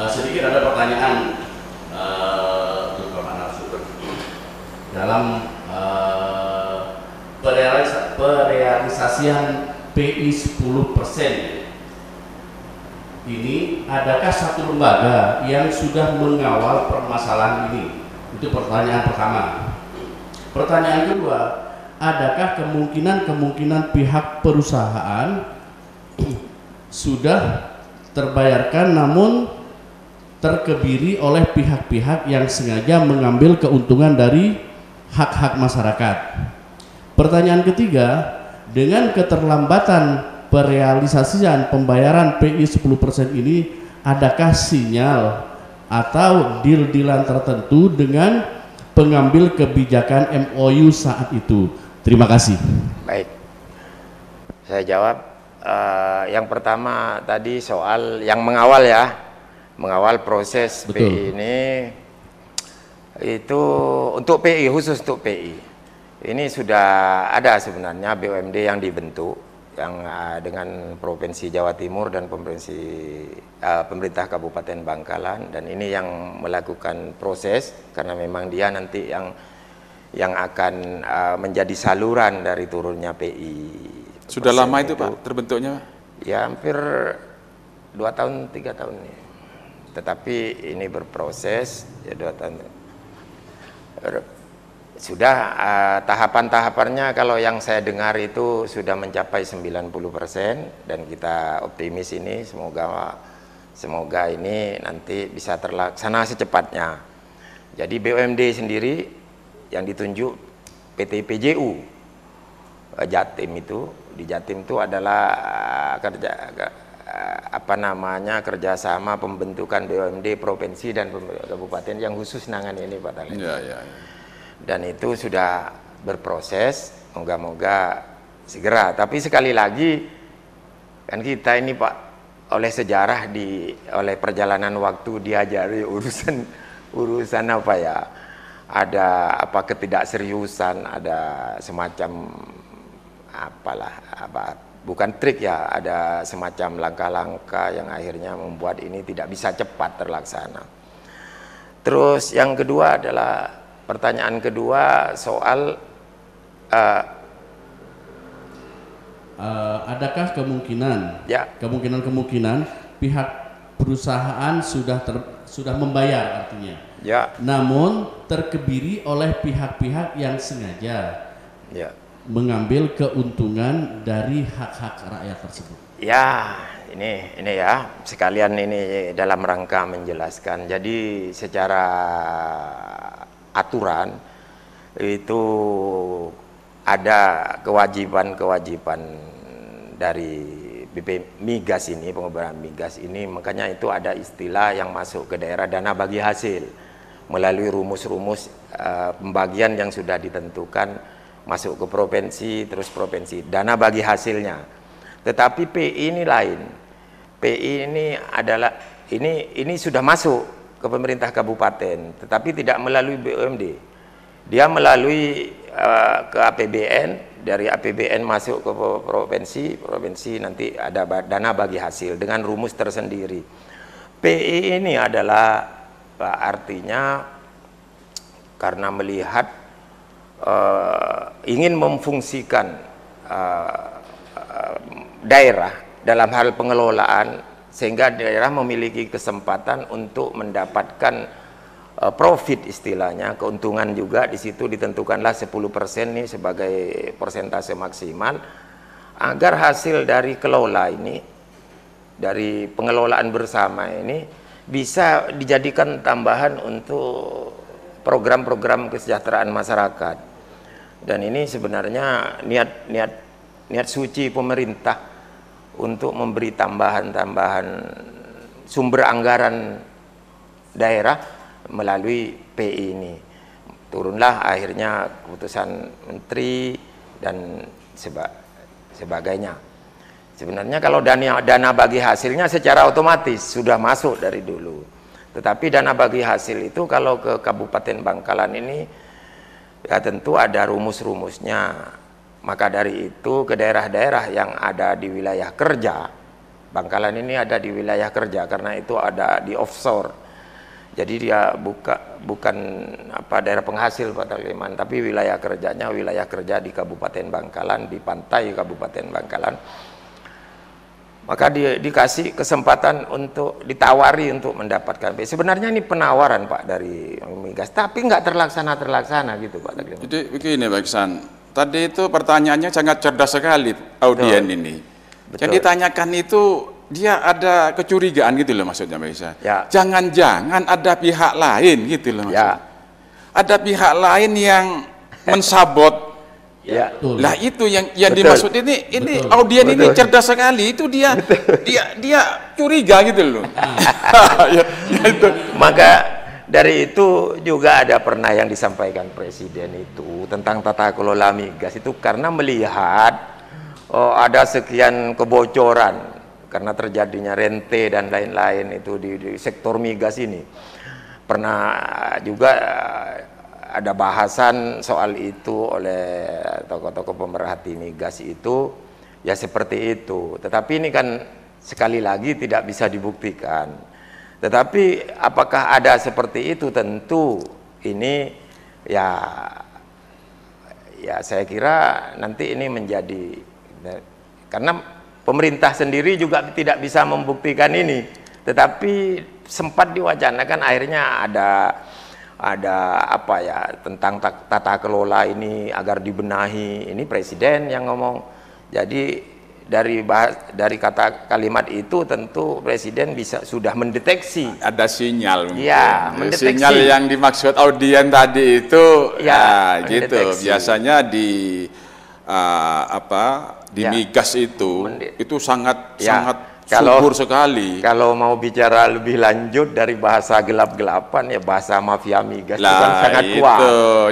Sedikit ada pertanyaan untuk Bapak narasumber dalam perealisasian PI 10% ini, adakah satu lembaga yang sudah mengawal permasalahan ini? Itu pertanyaan pertama. Pertanyaan kedua, adakah kemungkinan pihak perusahaan sudah terbayarkan namun terkebiri oleh pihak-pihak yang sengaja mengambil keuntungan dari hak-hak masyarakat? Pertanyaan ketiga, dengan keterlambatan perealisasian pembayaran PI 10% ini, adakah sinyal atau deal-dealan tertentu dengan pengambil kebijakan MOU saat itu? Terima kasih. Baik, saya jawab. Yang pertama tadi soal yang mengawal ya, mengawal proses. Betul. PI ini itu untuk PI, khusus untuk PI ini sudah ada sebenarnya BUMD yang dibentuk yang dengan Provinsi Jawa Timur dan pemerintah Kabupaten Bangkalan, dan ini yang melakukan proses karena memang dia nanti yang akan menjadi saluran dari turunnya PI. Sudah lama itu Pak terbentuknya? Ya hampir 2 tahun 3 tahun ini. Tetapi ini berproses ya 2 tahun. Sudah tahapan-tahapannya kalau yang saya dengar itu sudah mencapai 90%, dan kita optimis ini semoga ini nanti bisa terlaksana secepatnya. Jadi BUMD sendiri yang ditunjuk PT PJU Jatim itu, di Jatim itu adalah kerjasama pembentukan BUMD provinsi dan kabupaten yang khusus nangani ini Pak Talent. Ya. Dan itu sudah berproses, moga-moga segera. Tapi sekali lagi kan kita ini Pak, oleh sejarah oleh perjalanan waktu diajari urusan apa ya, ada ketidakseriusan, ada semacam bukan trik ya, ada semacam langkah-langkah yang akhirnya membuat ini tidak bisa cepat terlaksana. Terus yang kedua adalah pertanyaan kedua soal adakah kemungkinan pihak perusahaan sudah membayar artinya, ya, namun terkebiri oleh pihak-pihak yang sengaja mengambil keuntungan dari hak-hak rakyat tersebut? Ya, ini ya, sekalian ini dalam rangka menjelaskan. Jadi secara aturan itu ada kewajiban-kewajiban dari BP Migas ini, pengoperasian Migas ini, makanya itu ada istilah yang masuk ke daerah dana bagi hasil melalui rumus-rumus pembagian yang sudah ditentukan, masuk ke provinsi, terus provinsi dana bagi hasilnya. Tetapi PI ini lain. PI ini adalah ini sudah masuk ke pemerintah kabupaten, tetapi tidak melalui BUMD. Dia melalui ke APBN, dari APBN masuk ke provinsi nanti ada dana bagi hasil dengan rumus tersendiri. PI ini adalah artinya karena melihat ingin memfungsikan daerah dalam hal pengelolaan, sehingga daerah memiliki kesempatan untuk mendapatkan profit istilahnya, keuntungan juga. Di situ ditentukanlah 10% nih sebagai persentase maksimal, agar hasil dari kelola ini, dari pengelolaan bersama ini, bisa dijadikan tambahan untuk program-program kesejahteraan masyarakat. Dan ini sebenarnya niat suci pemerintah untuk memberi tambahan sumber anggaran daerah melalui PI ini. Turunlah akhirnya keputusan menteri dan sebagainya. Sebenarnya kalau dana bagi hasilnya secara otomatis sudah masuk dari dulu. Tetapi dana bagi hasil itu kalau ke Kabupaten Bangkalan ini ya tentu ada rumus-rumusnya. Maka dari itu ke daerah-daerah yang ada di wilayah kerja Bangkalan ini ada di wilayah kerja karena itu ada di offshore. Jadi dia bukan daerah penghasil Pak Kaliman, tapi wilayah kerja di Kabupaten Bangkalan, di pantai Kabupaten Bangkalan. Maka dikasih kesempatan untuk ditawari untuk mendapatkan PI. Sebenarnya ini penawaran Pak dari Migas, tapi nggak terlaksana gitu Pak Kaliman. Jadi begini Pak Iksan, tadi itu pertanyaannya sangat cerdas sekali audien ini. Betul. Yang ditanyakan itu dia ada kecurigaan gitu loh maksudnya Pak Iksan. Ya. Jangan-jangan ada pihak lain gitu loh maksudnya. Ya. Ada pihak lain yang mensabot. Ya. Betul. Lah itu yang Betul. dimaksud ini Betul. audien ini Betul. cerdas sekali. Itu dia curiga gitu loh. Ya, itu. Maka dari itu juga ada pernah yang disampaikan Presiden itu tentang tata kelola migas itu karena melihat ada sekian kebocoran karena terjadinya rente dan lain-lain itu di sektor migas ini. Pernah juga ada bahasan soal itu oleh tokoh-tokoh pemerhati migas itu, ya seperti itu. Tetapi ini kan sekali lagi tidak bisa dibuktikan. Tetapi apakah ada seperti itu, tentu ini ya saya kira nanti ini menjadi, karena pemerintah sendiri juga tidak bisa membuktikan ini. Tetapi sempat diwacanakan akhirnya ada tentang tata kelola ini agar dibenahi. Ini Presiden yang ngomong. Jadi dari kata kalimat itu tentu Presiden sudah mendeteksi. Ada sinyal. Ya, mendeteksi. Sinyal yang dimaksud audien tadi itu ya, gitu. Biasanya di Ya. migas itu sangat Kalau subur sekali. Kalau mau bicara lebih lanjut dari bahasa gelap-gelapan ya bahasa mafia migas itu kan sangat kuat.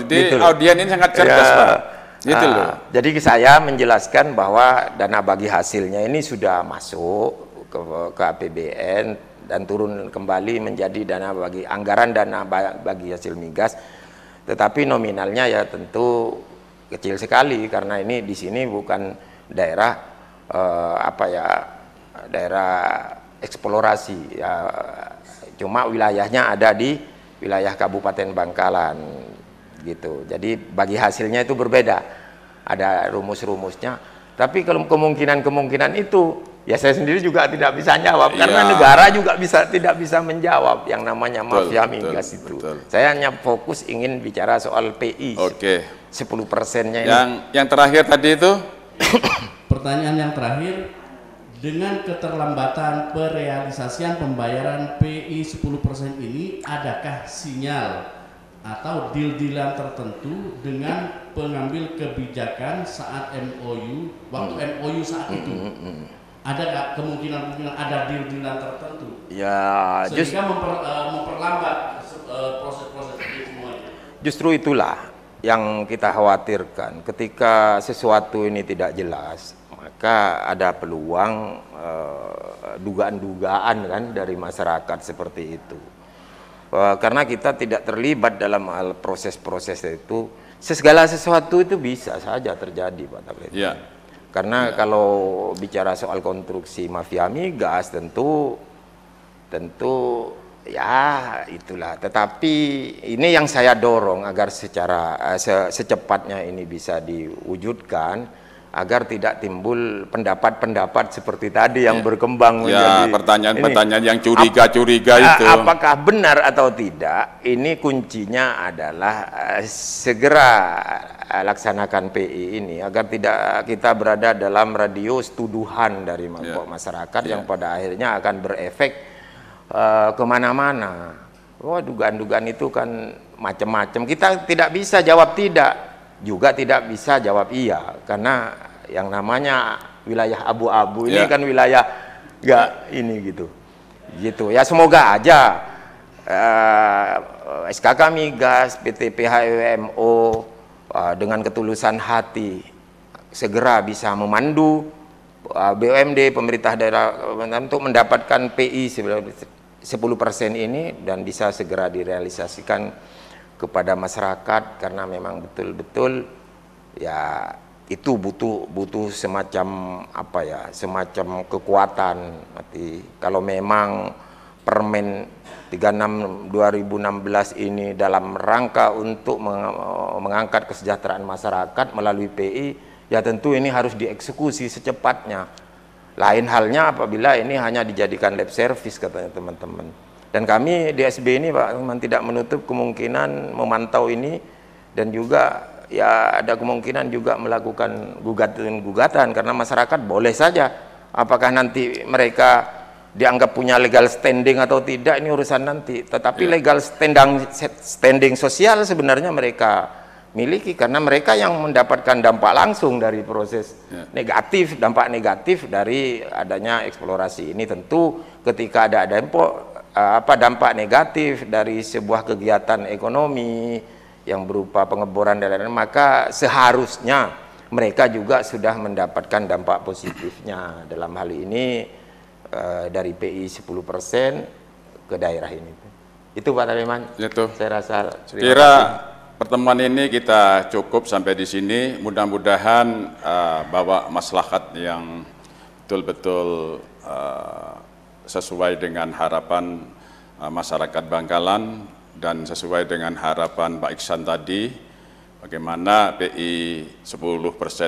Jadi gitu audien ini sangat cerdas, ya, Pak. Gitu loh. Jadi saya menjelaskan bahwa dana bagi hasilnya ini sudah masuk ke APBN dan turun kembali menjadi anggaran dana bagi hasil migas. Tetapi nominalnya ya tentu kecil sekali karena ini di sini bukan daerah daerah eksplorasi ya, cuma wilayahnya ada di wilayah Kabupaten Bangkalan gitu. Jadi bagi hasilnya itu berbeda, ada rumus-rumusnya. Tapi kalau kemungkinan itu ya saya sendiri juga tidak bisa jawab karena negara juga tidak bisa menjawab yang namanya mafia migas itu. Betul. Saya hanya fokus ingin bicara soal PI. Oke. 10%-nya ini. Yang terakhir tadi itu Pertanyaan yang terakhir, dengan keterlambatan perealisasian pembayaran PI 10% ini, adakah sinyal atau deal-dealan tertentu dengan pengambil kebijakan saat MOU, waktu MOU saat itu? Ada nggak kemungkinan ada deal-dealan tertentu? Ya, sehingga memperlambat proses-proses ini semuanya. Justru itulah yang kita khawatirkan. Ketika sesuatu ini tidak jelas, maka ada peluang dugaan-dugaan kan dari masyarakat seperti itu. Karena kita tidak terlibat dalam hal proses-proses itu, segala sesuatu itu bisa saja terjadi, Pak Tablet. ya. Karena kalau bicara soal konstruksi mafia migas tentu ya itulah. Tetapi ini yang saya dorong agar secepatnya ini bisa diwujudkan agar tidak timbul pendapat-pendapat seperti tadi yang berkembang Ya, pertanyaan-pertanyaan yang curiga-curiga itu. Apakah benar atau tidak? Ini kuncinya adalah segera laksanakan PI ini agar tidak kita berada dalam radius tuduhan dari masyarakat yang pada akhirnya akan berefek kemana-mana. Dugaan-dugaan itu kan macam-macam. Kita tidak bisa jawab tidak, juga tidak bisa jawab iya, karena yang namanya wilayah abu-abu ini kan wilayah gitu ya. Semoga aja SKK Migas, PT PHWMO dengan ketulusan hati segera bisa memandu BUMD, pemerintah daerah untuk mendapatkan PI 10% ini dan bisa segera direalisasikan kepada masyarakat, karena memang betul-betul ya itu butuh semacam apa ya, semacam kekuatan. Nanti kalau memang Permen 36 2016 ini dalam rangka untuk mengangkat kesejahteraan masyarakat melalui PI, ya tentu ini harus dieksekusi secepatnya. Lain halnya apabila ini hanya dijadikan lab service katanya teman-teman. Dan kami di SB ini Pak memang tidak menutup kemungkinan memantau ini, dan juga ya ada kemungkinan juga melakukan gugatan karena masyarakat boleh saja. Apakah nanti mereka dianggap punya legal standing atau tidak ini urusan nanti. Tetapi legal standing sosial sebenarnya mereka miliki karena mereka yang mendapatkan dampak langsung dari proses negatif, dampak negatif dari adanya eksplorasi ini. Tentu ketika ada dampak negatif dari sebuah kegiatan ekonomi yang berupa pengeboran dan lain-lain, maka seharusnya mereka juga sudah mendapatkan dampak positifnya. Dalam hal ini dari PI 10% ke daerah ini. Itu Pak Tariman. Itu. Saya rasa Kira pertemuan ini kita cukup sampai di sini. Mudah-mudahan bawa maslahat yang betul-betul sesuai dengan harapan masyarakat Bangkalan dan sesuai dengan harapan Pak Iksan tadi. Bagaimana PI 10%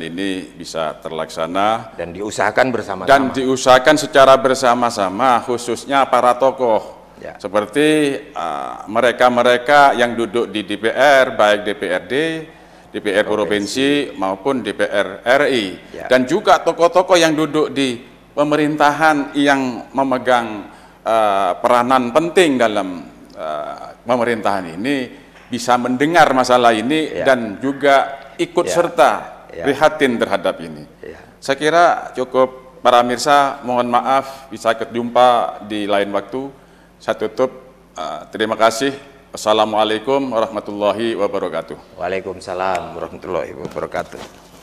ini bisa terlaksana dan diusahakan bersama-sama. Dan diusahakan secara bersama-sama, khususnya para tokoh. Ya. Seperti mereka-mereka yang duduk di DPR, baik DPRD, DPR Provinsi maupun DPR RI. Ya. Dan juga tokoh-tokoh yang duduk di pemerintahan yang memegang peranan penting dalam pemerintahan ini, bisa mendengar masalah ini dan juga ikut serta prihatin terhadap ini. Saya kira cukup para pemirsa, mohon maaf bisa berjumpa di lain waktu. Saya tutup, terima kasih. Wassalamualaikum warahmatullahi wabarakatuh. Waalaikumsalam warahmatullahi wabarakatuh.